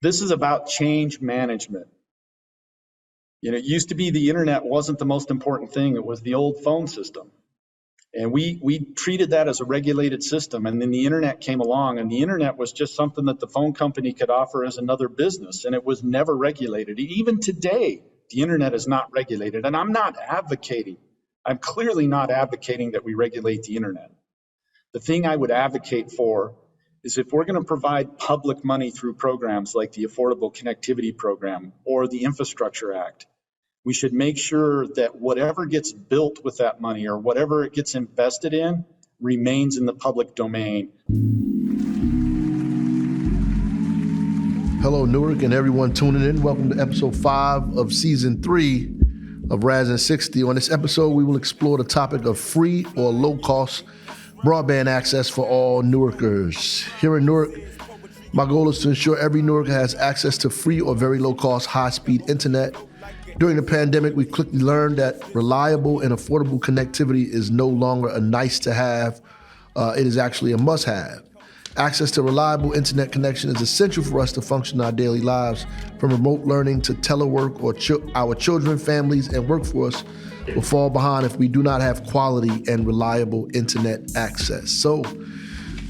This is about change management. It used to be the internet wasn't the most important thing. It was the old phone system. And we treated that as a regulated system. And then the internet came along, and the internet was just something that the phone company could offer as another business. And it was never regulated. Even today, the internet is not regulated. And I'm clearly not advocating that we regulate the internet. The thing I would advocate for is if we're going to provide public money through programs like the Affordable Connectivity Program or the Infrastructure Act, we should make sure that whatever gets built with that money or whatever it gets invested in remains in the public domain. Hello, Newark, and everyone tuning in. Welcome to episode 5 of season 3 of Raz and 60. On this episode, we will explore the topic of free or low-cost broadband access for all Newarkers. Here in Newark, my goal is to ensure every Newarker has access to free or very low-cost, high-speed internet. During the pandemic, we quickly learned that reliable and affordable connectivity is no longer a nice-to-have. It is actually a must-have. Access to reliable internet connection is essential for us to function in our daily lives, from remote learning to telework, or our children, families, and workforce will fall behind if we do not have quality and reliable internet access. So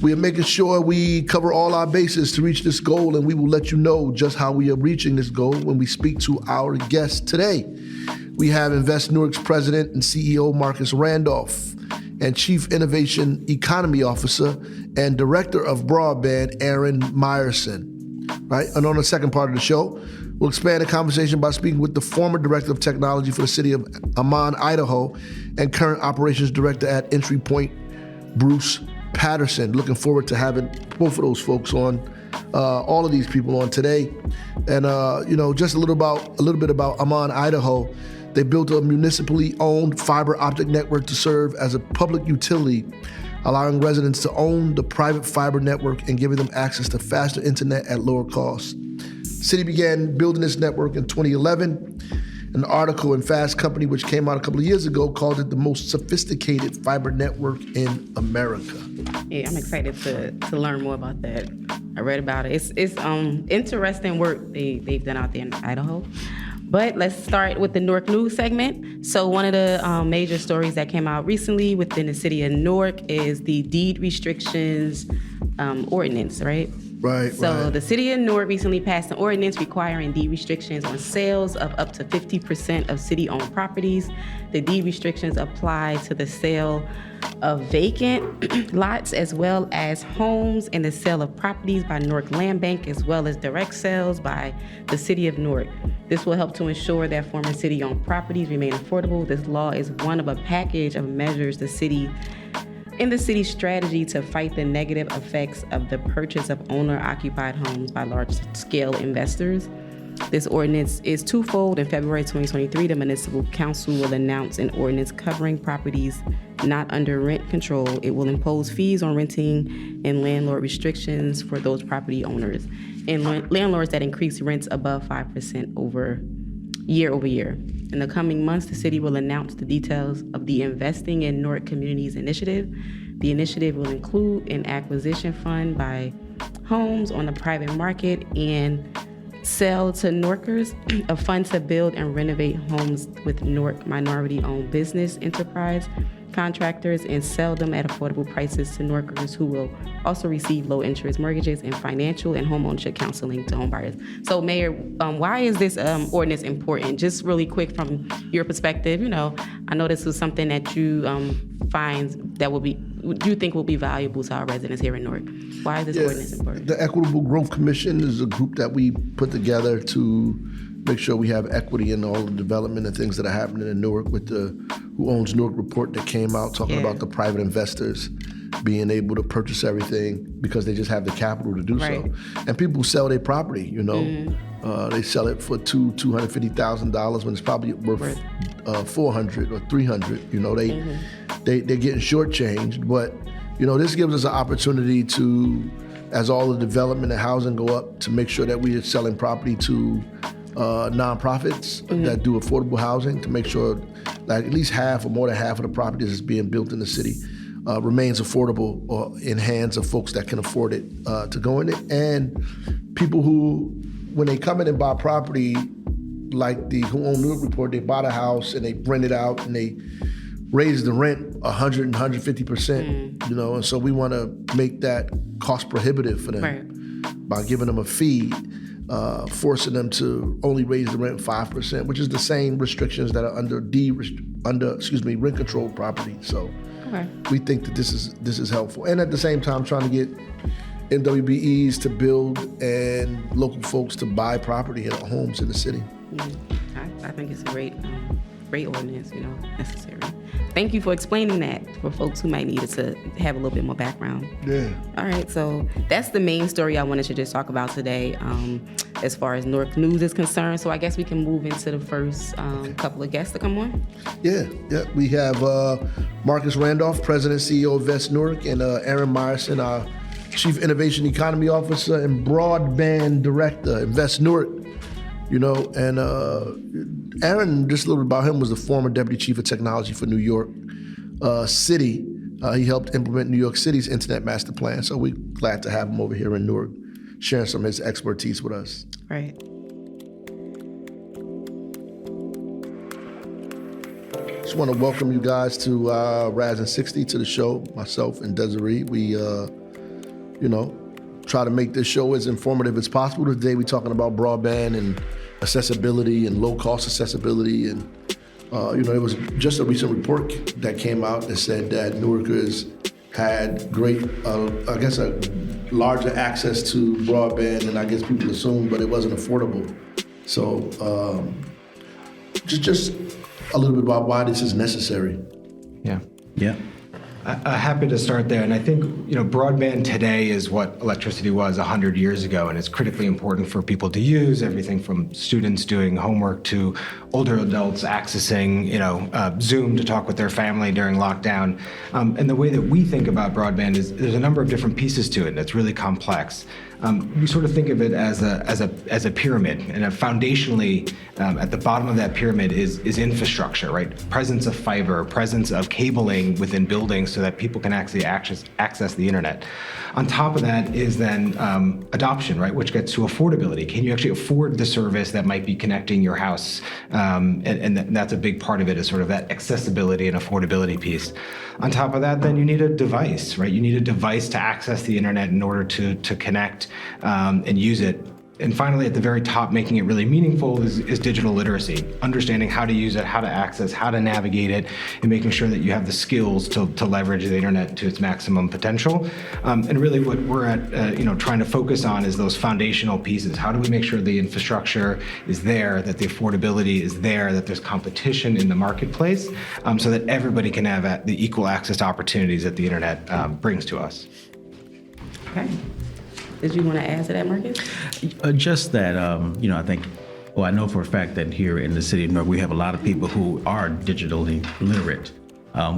we are making sure we cover all our bases to reach this goal, and we will let you know just how we are reaching this goal when we speak to our guests today. We have Invest Newark's President and CEO Marcus Randolph and Chief Innovation Economy Officer and Director of Broadband Aaron Meyerson. Right? And on the second part of the show, we'll expand the conversation by speaking with the former Director of Technology for the city of Amman, Idaho, and current Operations Director at Entry Point, Bruce Patterson. Looking forward to having both of those folks on, all of these people on today. And just a little bit about Amman, Idaho. They built a municipally owned fiber optic network to serve as a public utility, allowing residents to own the private fiber network and giving them access to faster internet at lower costs. The city began building this network in 2011. An article in Fast Company, which came out a couple of years ago, called it the most sophisticated fiber network in America. Yeah, I'm excited to learn more about that. I read about it. It's interesting work they've done out there in Idaho. But let's start with the Newark News segment. So one of the major stories that came out recently within the city of Newark is the deed restrictions ordinance, right? Right. So the city of Newark recently passed an ordinance requiring deed restrictions on sales of up to 50% of city-owned properties. The deed restrictions apply to the sale of vacant lots as well as homes, and the sale of properties by Newark Land Bank, as well as direct sales by the city of Newark. This will help to ensure that former city-owned properties remain affordable. This law is one of a package of measures the city's strategy to fight the negative effects of the purchase of owner-occupied homes by large-scale investors. This ordinance is twofold. In February 2023, the Municipal Council will announce an ordinance covering properties not under rent control. It will impose fees on renting and landlord restrictions for those property owners and landlords that increase rents above 5% year over year. In the coming months, the city will announce the details of the Investing in Newark Communities initiative. The initiative will include an acquisition fund by homes on the private market and sell to Newarkers, a fund to build and renovate homes with Newark minority-owned business enterprise contractors and sell them at affordable prices to Newarkers who will also receive low-interest mortgages and financial and homeownership counseling to home buyers. So, Mayor, why is this ordinance important? Just really quick from your perspective, I know this was something that you find that you think will be valuable to our residents here in Newark. Why is this ordinance important? The Equitable Growth Commission is a group that we put together to make sure we have equity in all the development and things that are happening in Newark, with the Who Owns Newark report that came out talking about the private investors being able to purchase everything because they just have the capital to do so. And people sell their property, they sell it for $250,000 when it's probably worth $400 or $300. They're getting shortchanged, but this gives us an opportunity to, as all the development and housing go up, to make sure that we are selling property to nonprofits that do affordable housing, to make sure that at least half or more than half of the properties that's being built in the city remains affordable or in hands of folks that can afford it to go in it, and people who when they come in and buy property, like the Who Own Newark report, they buy the house and they rent it out and they raise the rent 100 and 150%, you know, and so we want to make that cost prohibitive for them by giving them a fee, forcing them to only raise the rent 5%, which is the same restrictions that are under rent control property. So we think that this is helpful, and at the same time trying to get NWBEs to build and local folks to buy property and homes in the city. I think it's a great ordinance, you know, necessary. Thank you for explaining that for folks who might need it to have a little bit more background. Yeah. All right, so that's the main story I wanted to just talk about today as far as Newark News is concerned. So I guess we can move into the first couple of guests to come on. Yeah. We have Marcus Randolph, President, CEO of Vest Newark, and Aaron Meyerson, our Chief Innovation Economy Officer and Broadband Director, Invest Newark. You know, and Aaron, just a little bit about him, was the former Deputy Chief of Technology for New York City. He helped implement New York City's Internet Master Plan. So we're glad to have him over here in Newark, sharing some of his expertise with us. Right. Just want to welcome you guys to Raz and 60, to the show. Myself and Desiree, we, try to make this show as informative as possible. Today we're talking about broadband and accessibility and low-cost accessibility. And, it was just a recent report that came out that said that Newarkers had great, larger access to broadband than I guess people assumed, but it wasn't affordable. So just a little bit about why this is necessary. Yeah. Happy to start there. And I think, broadband today is what electricity was 100 years ago, and it's critically important for people to use, everything from students doing homework to older adults accessing, Zoom to talk with their family during lockdown. And the way that we think about broadband is there's a number of different pieces to it, and it's really complex. We sort of think of it as a pyramid, and foundationally, at the bottom of that pyramid is infrastructure, right? Presence of fiber, presence of cabling within buildings so that people can actually access the internet. On top of that is then adoption, right? Which gets to affordability. Can you actually afford the service that might be connecting your house? And that's a big part of it, is sort of that accessibility and affordability piece. On top of that, then you need a device, right? You need a device to access the internet in order to connect and use it. And finally, at the very top, making it really meaningful is digital literacy, understanding how to use it, how to access, how to navigate it, and making sure that you have the skills to leverage the internet to its maximum potential. And really what we're at, trying to focus on is those foundational pieces. How do we make sure the infrastructure is there, that the affordability is there, that there's competition in the marketplace, so that everybody can have the equal access to opportunities that the internet brings to us. Okay. Did you want to add to that, Marcus? Just that, I think, I know for a fact that here in the city of Newark, we have a lot of people who are digitally literate.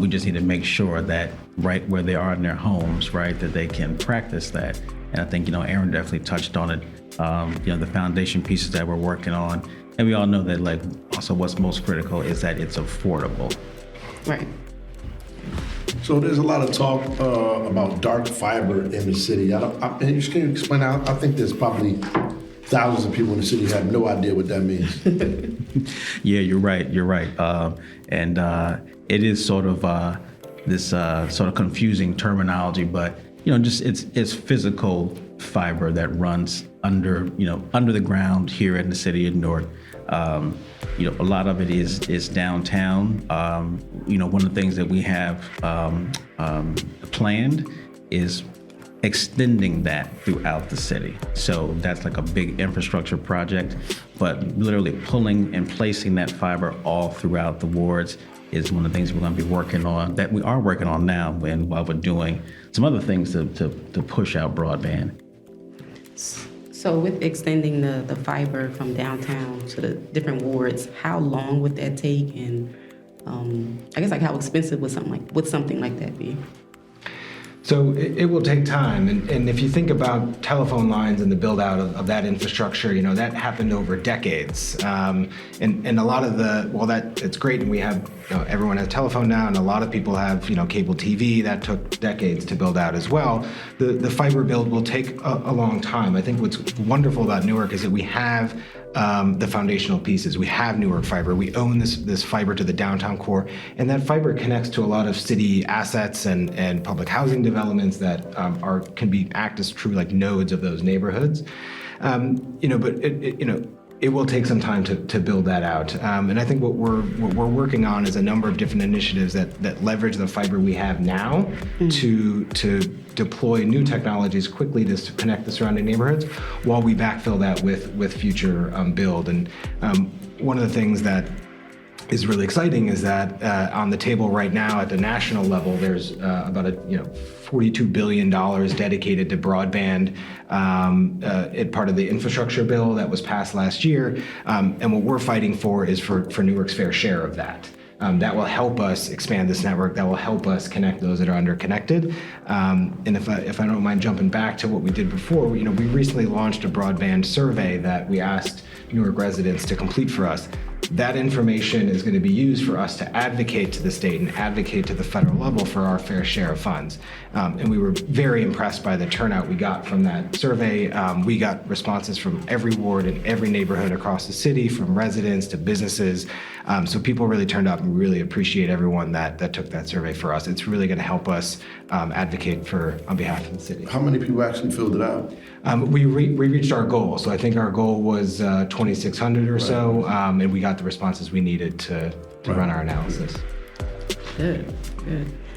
We just need to make sure that right where they are in their homes, right, that they can practice that. And I think, Aaron definitely touched on it, the foundation pieces that we're working on. And we all know that, also what's most critical is that it's affordable. Right. So there's a lot of talk about dark fiber in the city. Can you explain? I think there's probably thousands of people in the city who have no idea what that means. Yeah, you're right. And it is sort of this sort of confusing terminology, but it's physical fiber that runs under the ground here in the city of Newark. A lot of it is downtown. One of the things that we have planned is extending that throughout the city. So that's like a big infrastructure project, but literally pulling and placing that fiber all throughout the wards is one of the things we're going to be working on, that we are working on now, and while we're doing some other things to push out broadband. So with extending the fiber from downtown to the different wards, how long would that take? And I guess how expensive would something like that be? So it will take time, and if you think about telephone lines and the build out of that infrastructure, that happened over decades, and a lot of it's great, and we have everyone has a telephone now, and a lot of people have cable TV. That took decades to build out as well. The fiber build will take a long time. I think what's wonderful about Newark is that we have the foundational pieces. We have Newark Fiber. We own this fiber to the downtown core, and that fiber connects to a lot of city assets and public housing developments that can act as true like nodes of those neighborhoods. But it will take some time to build that out. And I think what we're working on is a number of different initiatives that leverage the fiber we have now to deploy new technologies quickly to connect the surrounding neighborhoods while we backfill that with future build. And one of the things that is really exciting is that on the table right now at the national level, there's about $42 billion dedicated to broadband, part of the infrastructure bill that was passed last year. And what we're fighting for is for Newark's fair share of that. That will help us expand this network. That will help us connect those that are underconnected. And if I don't mind jumping back to what we did before, we recently launched a broadband survey that we asked Newark residents to complete for us. That information is going to be used for us to advocate to the state and advocate to the federal level for our fair share of funds. And we were very impressed by the turnout we got from that survey. We got responses from every ward and every neighborhood across the city, from residents to businesses. So people really turned up, and we really appreciate everyone that took that survey for us. It's really going to help us advocate on behalf of the city. How many people actually filled it out? We reached our goal. So I think our goal was 2,600 or so, and we got the responses we needed to run our analysis. Good.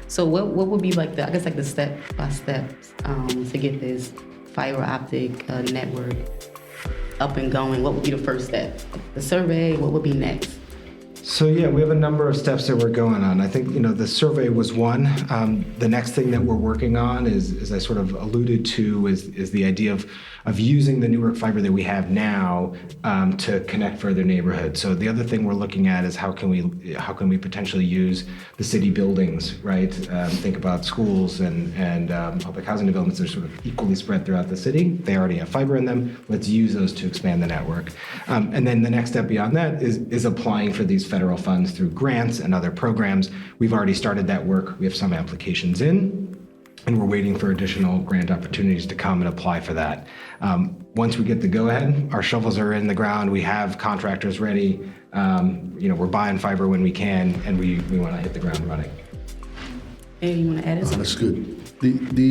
So what would be the step-by-step to get this fiber optic network up and going? What would be the first step? The survey, what would be next? So we have a number of steps that we're going on. I think the survey was one. The next thing that we're working on is, as I sort of alluded to, is the idea of using the Newark fiber that we have now to connect further neighborhoods. So the other thing we're looking at is how can we potentially use the city buildings, right? Think about schools and public housing developments that are sort of equally spread throughout the city. They already have fiber in them. Let's use those to expand the network. And then the next step beyond that is applying for these federal funds through grants and other programs. We've already started that work. We have some applications in, and we're waiting for additional grant opportunities to come and apply for that. Once we get the go-ahead, our shovels are in the ground. We have contractors ready. We're buying fiber when we can, and we want to hit the ground running. Hey, you want to add something? That's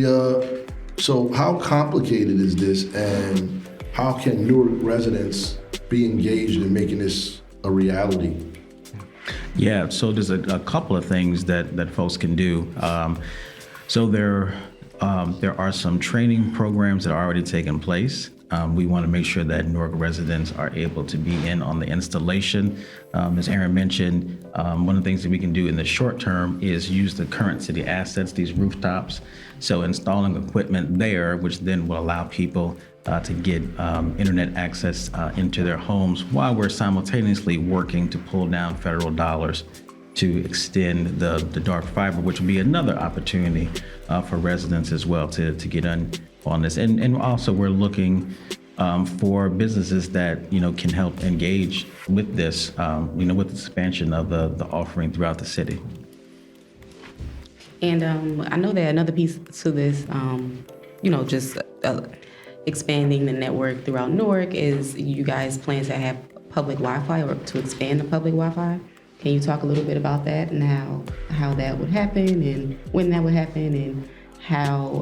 good. So how complicated is this, and how can Newark residents be engaged in making this a reality? Yeah, so there's a couple of things that folks can do. So there are some training programs that are already taking place. We want to make sure that Newark residents are able to be in on the installation. As Aaron mentioned, one of the things that we can do in the short term is use the current city assets, these rooftops. So installing equipment there, which then will allow people to get internet access into their homes while we're simultaneously working to pull down federal dollars to extend the dark fiber, which will be another opportunity for residents as well to get on this. And also we're looking for businesses that can help engage with this, with the expansion of the offering throughout the city. And I know that another piece to this, expanding the network throughout Newark is you guys plan to have public Wi-Fi or to expand the public Wi-Fi. Can you talk a little bit about that and how that would happen and when that would happen and how,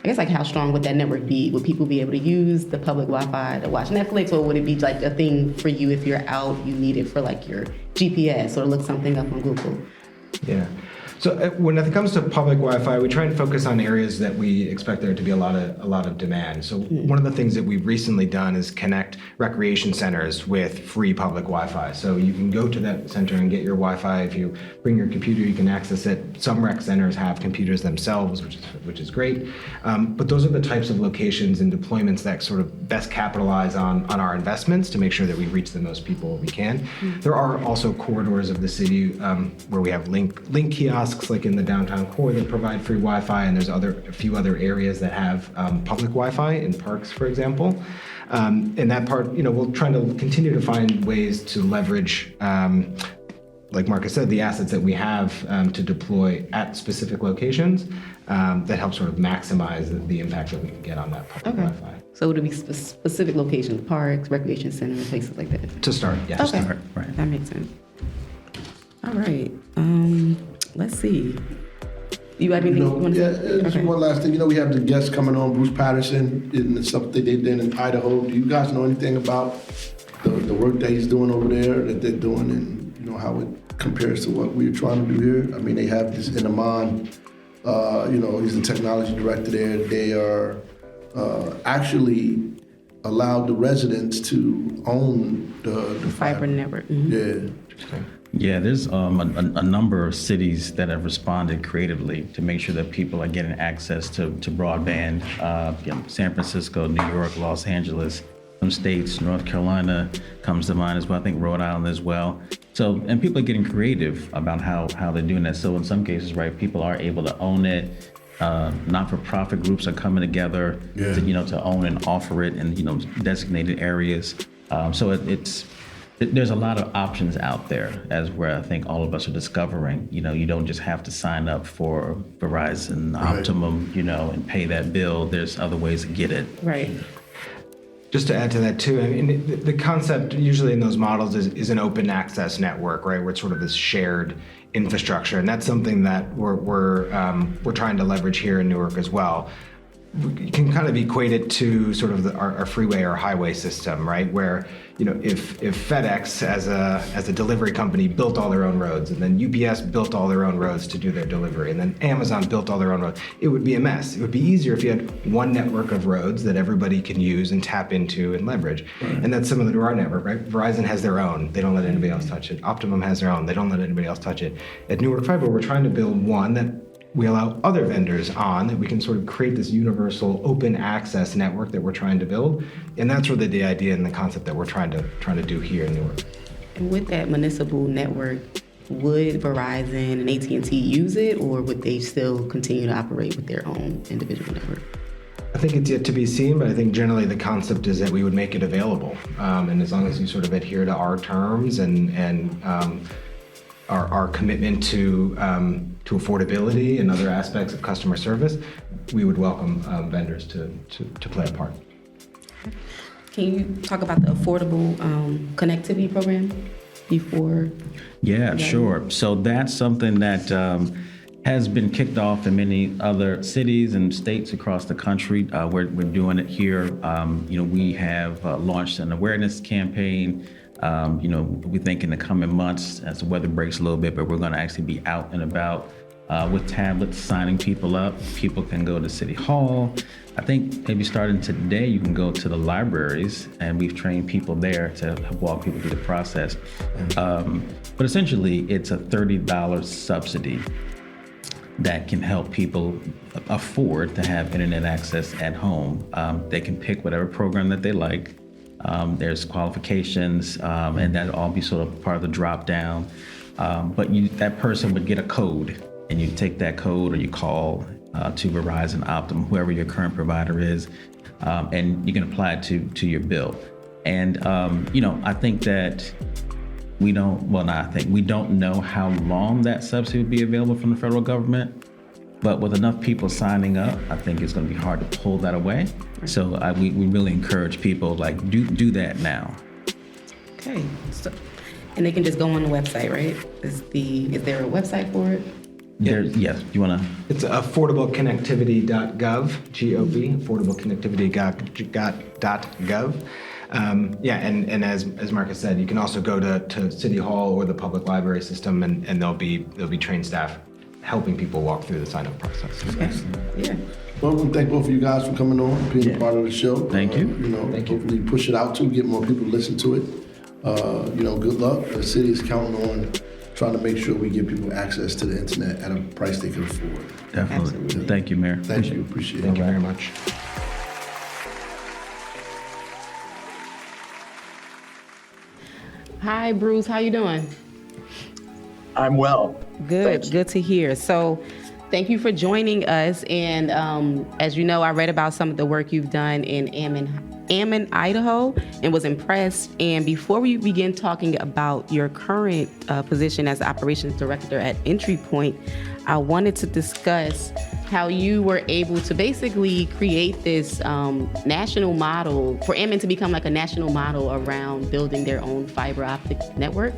how strong would that network be? Would people be able to use the public Wi-Fi to watch Netflix, or would it be like a thing for you if you're out, you need it for like your GPS or look something up on Google? Yeah. So when it comes to public Wi-Fi, we try and focus on areas that we expect there to be a lot of demand. So one of the things that we've recently done is connect recreation centers with free public Wi-Fi. So you can go to that center and get your Wi-Fi. If you bring your computer, you can access it. Some rec centers have computers themselves, which is great. But those are the types of locations and deployments that sort of best capitalize on our investments to make sure that we reach the most people we can. There are also corridors of the city where we have link kiosks kiosks like in the downtown core that provide free Wi-Fi, and there's a few other areas that have public Wi-Fi in parks, for example. In that part, we're trying to continue to find ways to leverage, like Marcus said, the assets that we have to deploy at specific locations that help sort of maximize the impact that we can get on that public Wi-Fi. So would it be specific locations, parks, recreation centers, places like that? To start, yes. Okay, right. That makes sense. All right, let's see. You have anything you want to say? Just one last thing. We have the guest coming on, Bruce Patterson, and the stuff that they did in Idaho. Do you guys know anything about the work that he's doing over there, that they're doing, and how it compares to what we're trying to do here? I mean, they have this Inaman, he's the technology director there. They are actually allowed the residents to own the Fiber network. Mhm. Yeah. Yeah, there's a number of cities that have responded creatively to make sure that people are getting access to broadband. San Francisco, New York, Los Angeles, some states, North Carolina comes to mind as well. I think Rhode Island as well. So, and people are getting creative about how they're doing that. So in some cases, right, people are able to own it. Not-for-profit groups are coming together to own and offer it in designated areas. So there's a lot of options out there, as where I think all of us are discovering. You don't just have to sign up for Verizon, Optimum, and pay that bill. There's other ways to get it. Right. Just to add to that too, I mean, the concept usually in those models is an open access network, right? Where it's sort of this shared infrastructure, and that's something that we're trying to leverage here in Newark as well. You can kind of equate it to sort of our freeway or highway system, right? Where if FedEx as a delivery company built all their own roads, and then UPS built all their own roads to do their delivery, and then Amazon built all their own roads, it would be a mess. It would be easier if you had one network of roads that everybody can use and tap into and leverage. Right. And that's similar to our network, right? Verizon has their own; they don't let anybody else touch it. Optimum has their own; they don't let anybody else touch it. At Newark Fiber, we're trying to build one that we allow other vendors on, that we can sort of create this universal open access network that we're trying to build. And that's really the idea and the concept that we're trying to do here in Newark. And with that municipal network, would Verizon and AT&T use it, or would they still continue to operate with their own individual network? I think it's yet to be seen, but I think generally the concept is that we would make it available. And as long as you sort of adhere to our terms and our commitment to affordability and other aspects of customer service, we would welcome vendors to play a part. Can you talk about the affordable connectivity program before? Yeah, sure. So that's something that has been kicked off in many other cities and states across the country. We're doing it here. We have launched an awareness campaign. We think in the coming months, as the weather breaks a little bit, but we're going to actually be out and about with tablets, signing people up. People can go to City Hall. I think maybe starting today, you can go to the libraries, and we've trained people there to walk people through the process. But essentially, it's a $30 subsidy that can help people afford to have internet access at home. They can pick whatever program that they like. There's qualifications, and that'll all be sort of part of the drop down. But that person would get a code, and you take that code or you call to Verizon, Optimum, whoever your current provider is, and you can apply it to your bill. And I think that we don't know how long that subsidy would be available from the federal government. But with enough people signing up, I think it's going to be hard to pull that away. So we really encourage people, do that now. Okay. So, and they can just go on the website, right? Is there a website for it? Yes. You want to? It's affordableconnectivity.gov, G-O-V, affordableconnectivity.gov. And as Marcus said, you can also go to City Hall or the public library system, and there'll be trained staff helping people walk through the sign-up process. Okay. Yeah. Well, we thank both of you guys for coming on, being a part of the show. Thank you. Hopefully push it out too, get more people to listen to it. Good luck. The city is counting on trying to make sure we give people access to the internet at a price they can afford. Definitely. Absolutely. Thank you, Mayor. Thank you. Appreciate it. Thank you very much. Hi, Bruce. How you doing? I'm well. Good, Thanks. good to hear. So thank you for joining us. And as you know, I read about some of the work you've done in Ammon, Idaho, and was impressed. And before we begin talking about your current position as operations director at Entry Point, I wanted to discuss how you were able to basically create this national model for Ammon to become like a national model around building their own fiber optic network.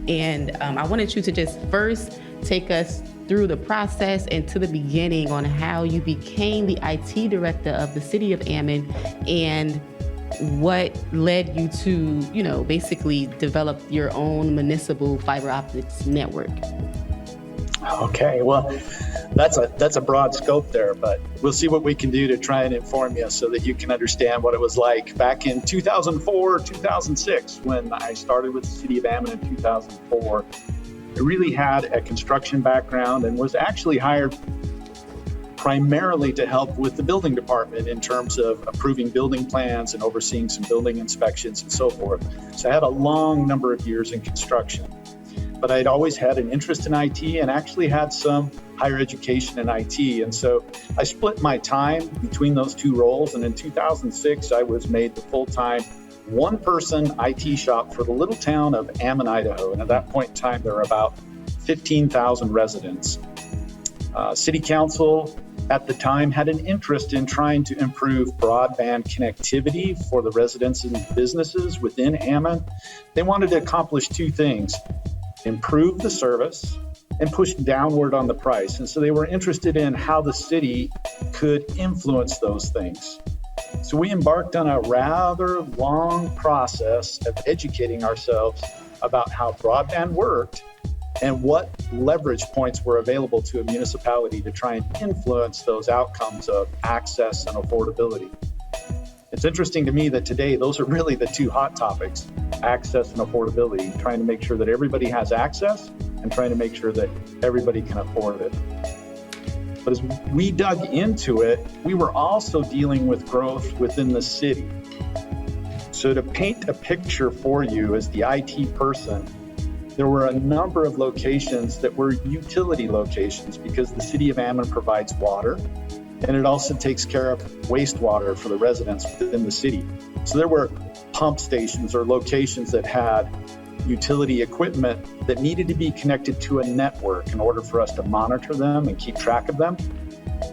And I wanted you to just first take us through the process and to the beginning on how you became the IT director of the city of Ammon and what led you to, basically develop your own municipal fiber optics network. Okay, well, that's a broad scope there, but we'll see what we can do to try and inform you so that you can understand what it was like back in 2004, 2006, when I started with the city of Ammon in 2004. I really had a construction background and was actually hired primarily to help with the building department in terms of approving building plans and overseeing some building inspections and so forth. So I had a long number of years in construction. But I'd always had an interest in IT and actually had some higher education in IT. And so I split my time between those two roles. And in 2006, I was made the full-time one-person IT shop for the little town of Ammon, Idaho. And at that point in time, there were about 15,000 residents. City Council at the time had an interest in trying to improve broadband connectivity for the residents and businesses within Ammon. They wanted to accomplish two things: improve the service and push downward on the price. And so they were interested in how the city could influence those things. So we embarked on a rather long process of educating ourselves about how broadband worked and what leverage points were available to a municipality to try and influence those outcomes of access and affordability. It's interesting to me that today, those are really the two hot topics: access and affordability, trying to make sure that everybody has access and trying to make sure that everybody can afford it. But as we dug into it, we were also dealing with growth within the city. So to paint a picture for you as the IT person, there were a number of locations that were utility locations because the city of Ammon provides water, and it also takes care of wastewater for the residents within the city. So there were pump stations or locations that had utility equipment that needed to be connected to a network in order for us to monitor them and keep track of them.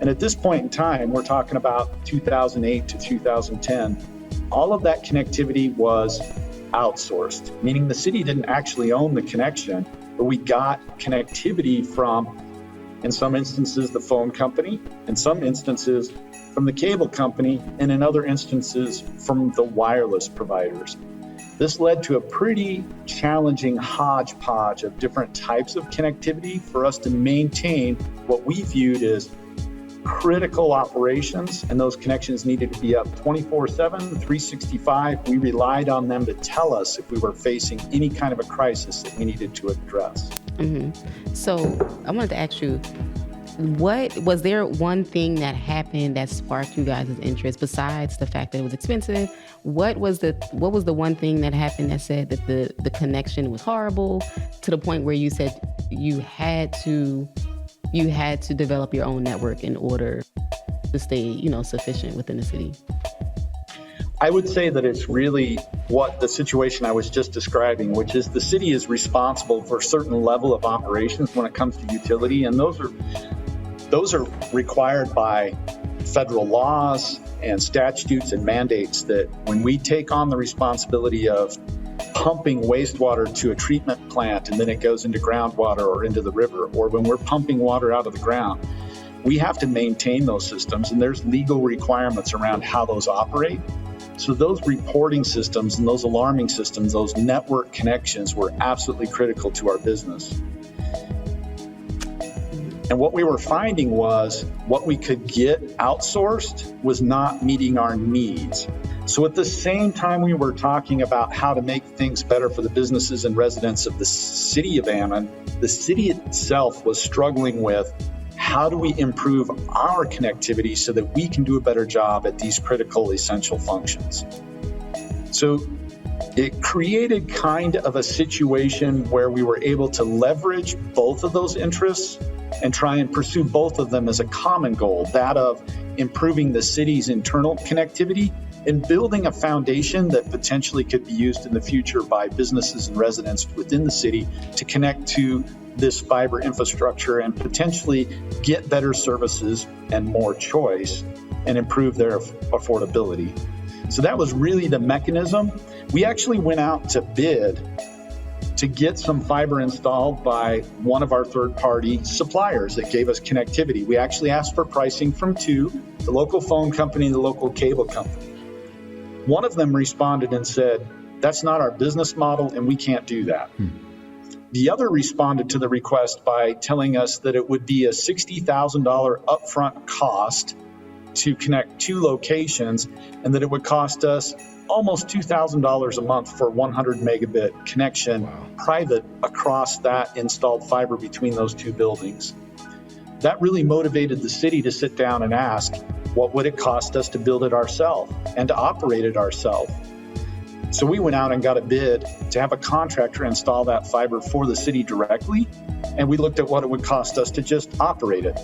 And at this point in time, we're talking about 2008 to 2010, all of that connectivity was outsourced, meaning the city didn't actually own the connection, but we got connectivity from, in some instances, the phone company, in some instances from the cable company, and in other instances from the wireless providers. This led to a pretty challenging hodgepodge of different types of connectivity for us to maintain what we viewed as critical operations, and those connections needed to be up 24/7, 365. We relied on them to tell us if we were facing any kind of a crisis that we needed to address. Mm-hmm. So I wanted to ask you, what was there one thing that happened that sparked you guys' interest besides the fact that it was expensive? What was the one thing that happened that said that the connection was horrible to the point where you said you had to develop your own network in order to stay, sufficient within the city? I would say that it's really what the situation I was just describing, which is the city is responsible for a certain level of operations when it comes to utility, and those are required by federal laws and statutes and mandates that when we take on the responsibility of pumping wastewater to a treatment plant and then it goes into groundwater or into the river, or when we're pumping water out of the ground, we have to maintain those systems, and there's legal requirements around how those operate. So those reporting systems and those alarming systems, those network connections were absolutely critical to our business. And what we were finding was what we could get outsourced was not meeting our needs. So at the same time we were talking about how to make things better for the businesses and residents of the city of Ammon, the city itself was struggling with how do we improve our connectivity so that we can do a better job at these critical, essential functions. So it created kind of a situation where we were able to leverage both of those interests and try and pursue both of them as a common goal, that of improving the city's internal connectivity and building a foundation that potentially could be used in the future by businesses and residents within the city to connect to this fiber infrastructure and potentially get better services and more choice and improve their affordability. So that was really the mechanism. We actually went out to bid to get some fiber installed by one of our third-party suppliers that gave us connectivity. We actually asked for pricing from two, the local phone company and the local cable company. One of them responded and said, "That's not our business model and we can't do that." The other responded to the request by telling us that it would be a $60,000 upfront cost to connect two locations and that it would cost us almost $2,000 a month for 100 megabit connection, private, across that installed fiber between those two buildings. That really motivated the city to sit down and ask, what would it cost us to build it ourselves and to operate it ourselves? So we went out and got a bid to have a contractor install that fiber for the city directly, and we looked at what it would cost us to just operate it.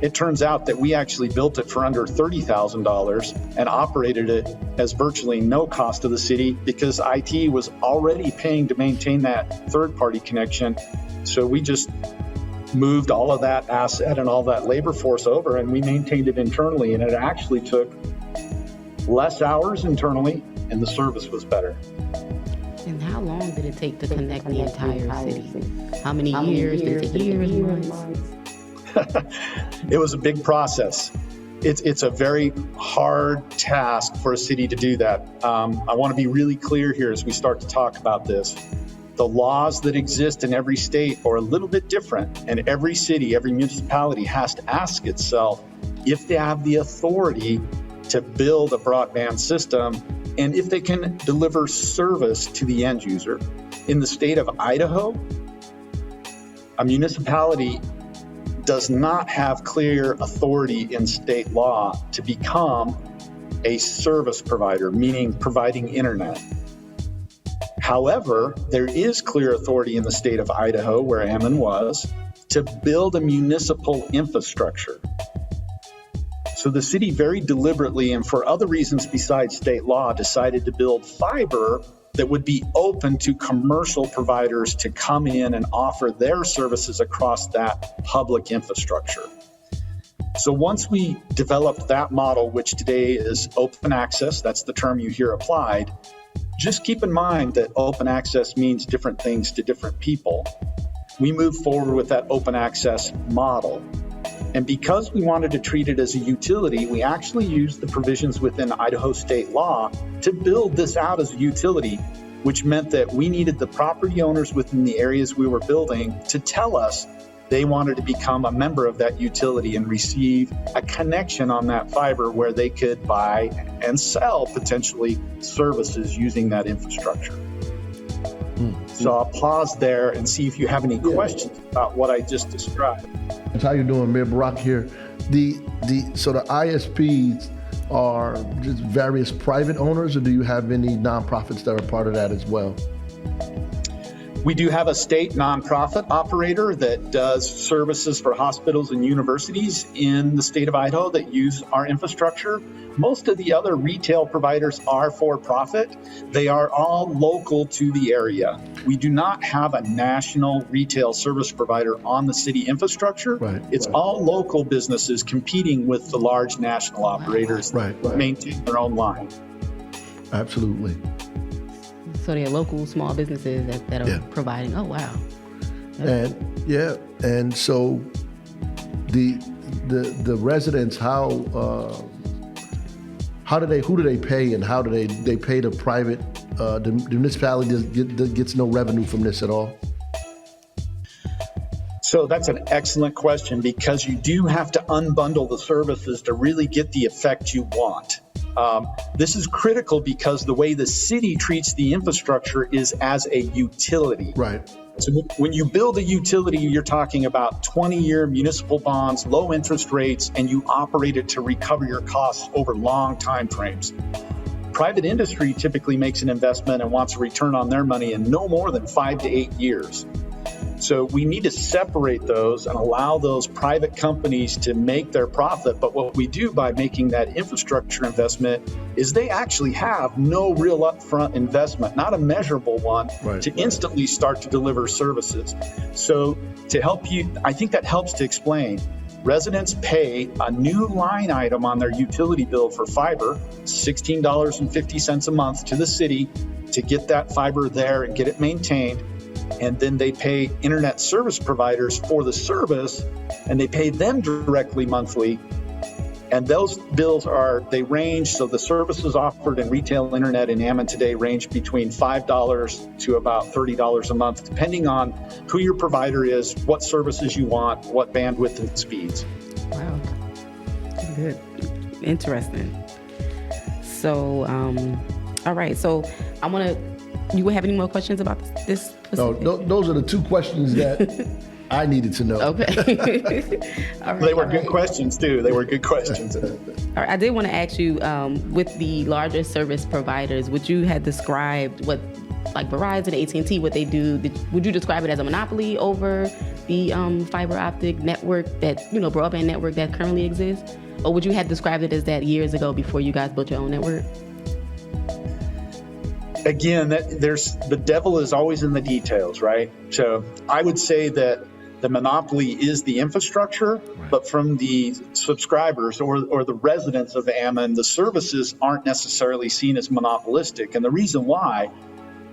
It turns out that we actually built it for under $30,000 and operated it as virtually no cost to the city because IT was already paying to maintain that third-party connection. So we just moved all of that asset and all that labor force over, and we maintained it internally, and it actually took less hours internally, and the service was better. And how long did it take to connect the entire city? How many years? Did it take years, months? It was a big process. It's a very hard task for a city to do that. I want to be really clear here as we start to talk about this. The laws that exist in every state are a little bit different, and every city, every municipality has to ask itself if they have the authority to build a broadband system and if they can deliver service to the end user. In the state of Idaho, a municipality does not have clear authority in state law to become a service provider, meaning providing internet. However, there is clear authority in the state of Idaho, where Ammon was, to build a municipal infrastructure. So the city very deliberately, and for other reasons besides state law, decided to build fiber that would be open to commercial providers to come in and offer their services across that public infrastructure. So once we developed that model, which today is open access, that's the term you hear applied, just keep in mind that open access means different things to different people. We moved forward with that open access model. And because we wanted to treat it as a utility, we actually used the provisions within Idaho state law to build this out as a utility, which meant that we needed the property owners within the areas we were building to tell us they wanted to become a member of that utility and receive a connection on that fiber where they could buy and sell potentially services using that infrastructure. So I'll pause there and see if you have any questions about what I just described. How you doing, Mayor Barack here? So the ISPs are just various private owners, or do you have any nonprofits that are part of that as well? We do have a state nonprofit operator that does services for hospitals and universities in the state of Idaho that use our infrastructure. Most of the other retail providers are for profit. They are all local to the area. We do not have a national retail service provider on the city infrastructure. It's all local businesses competing with the large national operators that maintain their own line. Absolutely. So they're local small businesses that are providing. Oh, wow. And so the residents, who do they pay, and how do they pay the private? The municipality gets no revenue from this at all? So that's an excellent question, because you do have to unbundle the services to really get the effect you want. This is critical because the way the city treats the infrastructure is as a utility. So when you build a utility, you're talking about 20-year municipal bonds, low interest rates, and you operate it to recover your costs over long time frames. Private industry typically makes an investment and wants a return on their money in no more than 5 to 8 years. So we need to separate those and allow those private companies to make their profit. But what we do by making that infrastructure investment is they actually have no real upfront investment, not a measurable one, to instantly start to deliver services. So to help you, I think that helps to explain. Residents pay a new line item on their utility bill for fiber, $16.50 a month to the city to get that fiber there and get it maintained. And then they pay internet service providers for the service, and they pay them directly monthly. And those bills they range, so the services offered in retail internet in Ammon today range between $5 to about $30 a month, depending on who your provider is, what services you want, what bandwidth and speeds. Wow. Good. Interesting. So, all right. So I want to, you have any more questions about this specific? No, those are the two questions that I needed to know. Okay. All right, They were good questions too. They were good questions. All right, I did want to ask you, with the larger service providers, would you have described what, like Verizon, AT&T, what they do? Would you describe it as a monopoly over the fiber optic network broadband network that currently exists? Or would you have described it as that years ago before you guys built your own network? Again, the devil is always in the details, right? So I would say that the monopoly is the infrastructure, but from the subscribers or the residents of Ammon, the services aren't necessarily seen as monopolistic. And the reason why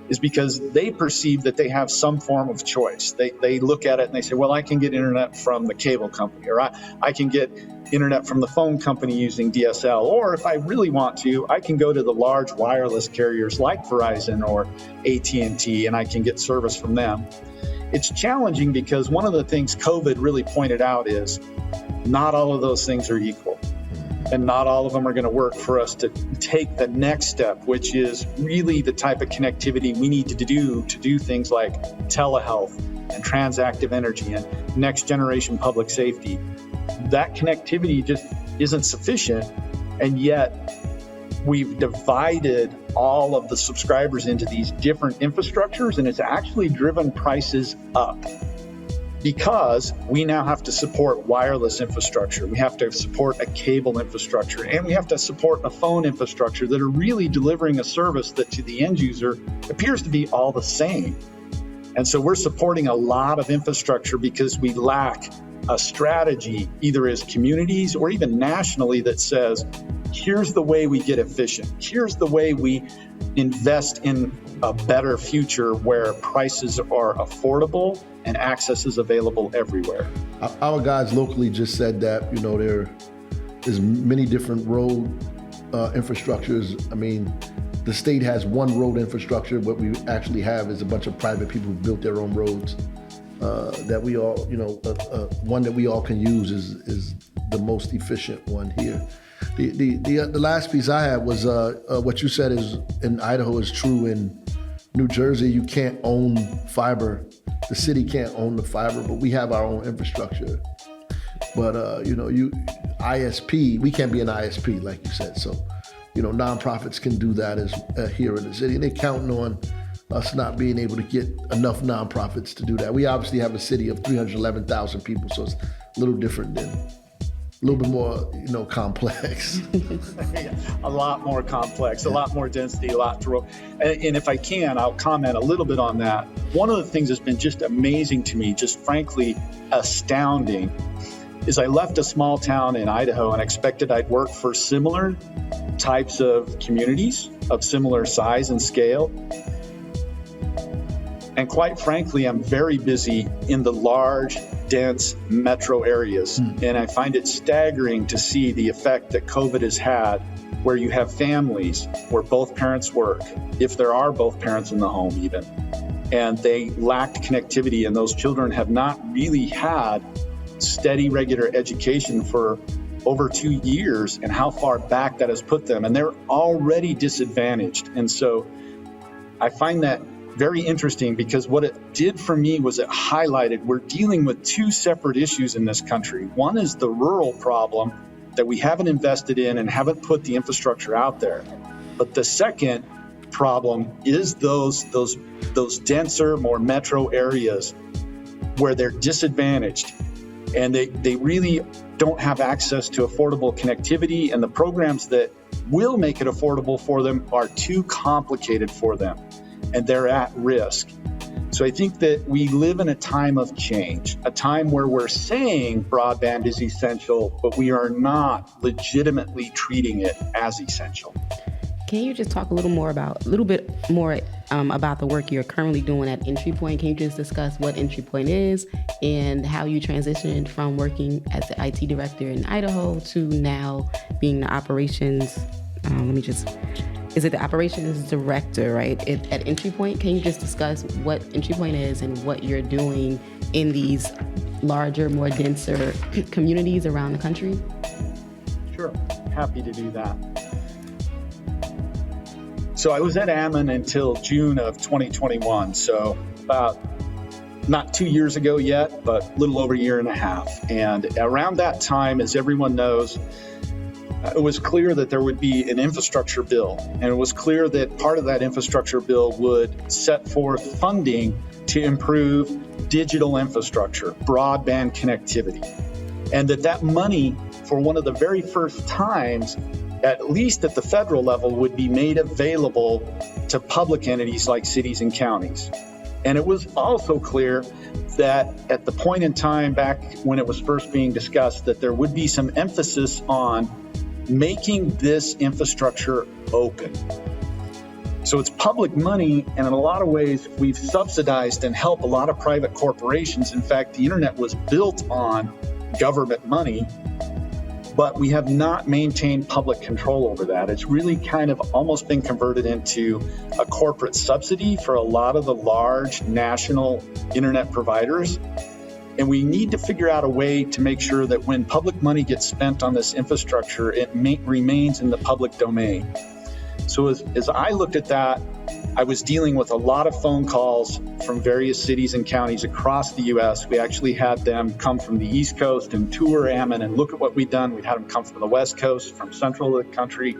is because they perceive that they have some form of choice. They look at it and they say, well, I can get internet from the cable company, or I can get internet from the phone company using DSL, or if I really want to, I can go to the large wireless carriers like Verizon or AT&T, and I can get service from them. It's challenging because one of the things COVID really pointed out is not all of those things are equal. And not all of them are going to work for us to take the next step, which is really the type of connectivity we need to do things like telehealth and transactive energy and next generation public safety. That connectivity just isn't sufficient. And yet we've divided all of the subscribers into these different infrastructures, and it's actually driven prices up. Because we now have to support wireless infrastructure, we have to support a cable infrastructure, and we have to support a phone infrastructure that are really delivering a service that to the end user appears to be all the same. And so we're supporting a lot of infrastructure because we lack a strategy, either as communities or even nationally, that says, here's the way we get efficient. Here's the way we invest in a better future where prices are affordable and access is available everywhere. Our guys locally just said that, there is many different road infrastructures. I mean, the state has one road infrastructure. What we actually have is a bunch of private people who built their own roads that we all, one that we all can use is the most efficient one here. The last piece I had was what you said is in Idaho is true in New Jersey. You can't own fiber. The city can't own the fiber, but we have our own infrastructure. But ISP, we can't be an ISP, like you said. So, nonprofits can do that as here in the city. And they're counting on us not being able to get enough nonprofits to do that. We obviously have a city of 311,000 people, so it's a little different than. A little bit more, complex. A lot more complex, a lot more density, a lot to roll. And if I can, I'll comment a little bit on that. One of the things that's been just amazing to me, just frankly astounding, is I left a small town in Idaho and expected I'd work for similar types of communities of similar size and scale. And quite frankly, I'm very busy in the large, dense metro areas. And I find it staggering to see the effect that COVID has had, where you have families where both parents work, if there are both parents in the home even, and they lacked connectivity, and those children have not really had steady, regular education for over 2 years, and how far back that has put them. And they're already disadvantaged. And so I find that very interesting, because what it did for me was it highlighted we're dealing with two separate issues in this country. One is the rural problem that we haven't invested in and haven't put the infrastructure out there. But the second problem is those denser, more metro areas where they're disadvantaged and they really don't have access to affordable connectivity, and the programs that will make it affordable for them are too complicated for them and they're at risk. So I think that we live in a time of change, a time where we're saying broadband is essential, but we are not legitimately treating it as essential. Can you just talk a little bit more about the work you're currently doing at Entry Point? Can you just discuss what Entry Point is and how you transitioned from working as the IT director in Idaho to now being the operations, is it the operations director, right, at Entry Point? Can you just discuss what Entry Point is and what you're doing in these larger, more denser communities around the country? Sure, happy to do that. So I was at Ammon until June of 2021, so about not 2 years ago yet, but a little over a year and a half. And around that time, as everyone knows, it was clear that there would be an infrastructure bill, and it was clear that part of that infrastructure bill would set forth funding to improve digital infrastructure, broadband connectivity, and that money, for one of the very first times, at least at the federal level, would be made available to public entities like cities and counties. And it was also clear that at the point in time back when it was first being discussed, that there would be some emphasis on making this infrastructure open. So it's public money, and in a lot of ways, we've subsidized and helped a lot of private corporations. In fact, the internet was built on government money, but we have not maintained public control over that. It's really kind of almost been converted into a corporate subsidy for a lot of the large national internet providers. And we need to figure out a way to make sure that when public money gets spent on this infrastructure, it remains in the public domain. So as I looked at that, I was dealing with a lot of phone calls from various cities and counties across the U.S. We actually had them come from the East Coast and tour Ammon and look at what we'd done. We'd had them come from the West Coast, from central of the country.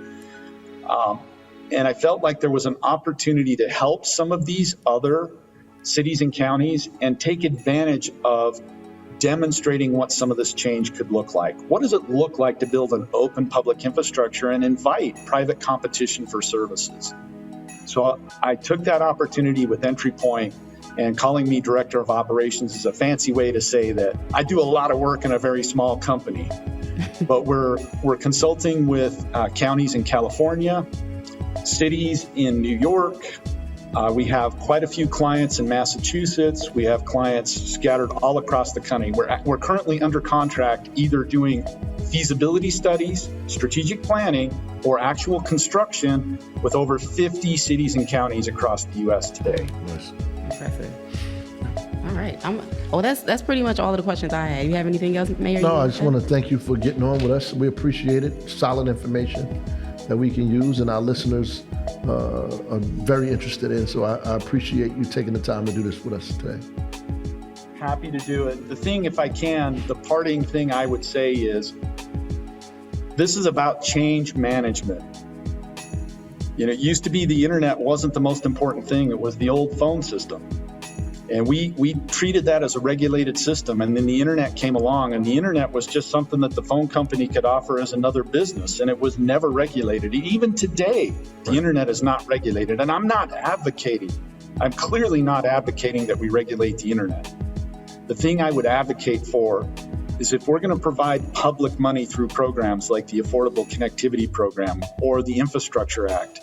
And I felt like there was an opportunity to help some of these other cities and counties and take advantage of demonstrating what some of this change could look like. What does it look like to build an open public infrastructure and invite private competition for services? So I took that opportunity with Entry Point, and calling me director of operations is a fancy way to say that I do a lot of work in a very small company. But we're consulting with counties in California, cities in New York. We have quite a few clients in Massachusetts. We have clients scattered all across the country. We're currently under contract, either doing feasibility studies, strategic planning, or actual construction with over 50 cities and counties across the U.S. today. Nice. Impressive. All right. That's pretty much all of the questions I had. You have anything else, Mayor? No, I just want to thank you for getting on with us. We appreciate it. Solid information that we can use, and our listeners are very interested in. So I appreciate you taking the time to do this with us today. Happy to do it. The thing, if I can, the parting thing I would say is, this is about change management. You know, it used to be the internet wasn't the most important thing. It was the old phone system. And we treated that as a regulated system. And then the internet came along, and the internet was just something that the phone company could offer as another business. And it was never regulated. Even today, the internet is not regulated. And I'm clearly not advocating that we regulate the internet. The thing I would advocate for is, if we're going to provide public money through programs like the Affordable Connectivity Program or the Infrastructure Act,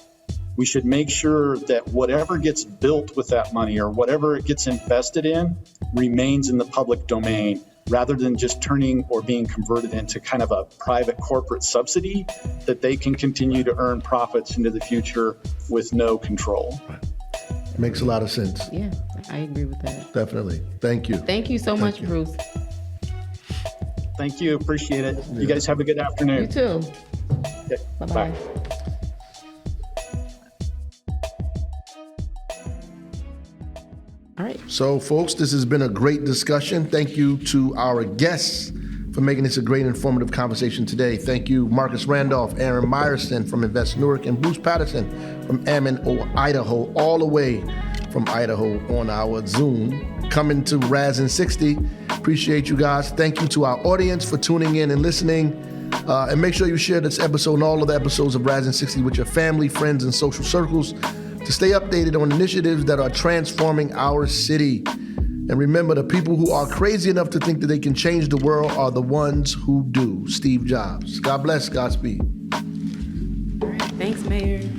we should make sure that whatever gets built with that money or whatever it gets invested in remains in the public domain, rather than just turning or being converted into kind of a private corporate subsidy that they can continue to earn profits into the future with no control. Makes a lot of sense. Yeah, I agree with that. Definitely. Thank you. Thank you so much, Bruce. Thank you. Appreciate it. You guys have a good afternoon. You too. Okay, Bye-bye. bye. All right. So, folks, this has been a great discussion. Thank you to our guests for making this a great informative conversation today. Thank you, Marcus Randolph, Aaron Meyerson from Invest Newark, and Bruce Patterson from Ammon, Idaho, all the way from Idaho on our Zoom. Coming to Raz in 60. Appreciate you guys. Thank you to our audience for tuning in and listening. And make sure you share this episode and all of the episodes of Raz in 60 with your family, friends, and social circles to stay updated on initiatives that are transforming our city. And remember, the people who are crazy enough to think that they can change the world are the ones who do. Steve Jobs. God bless. Godspeed. Thanks, Mayor.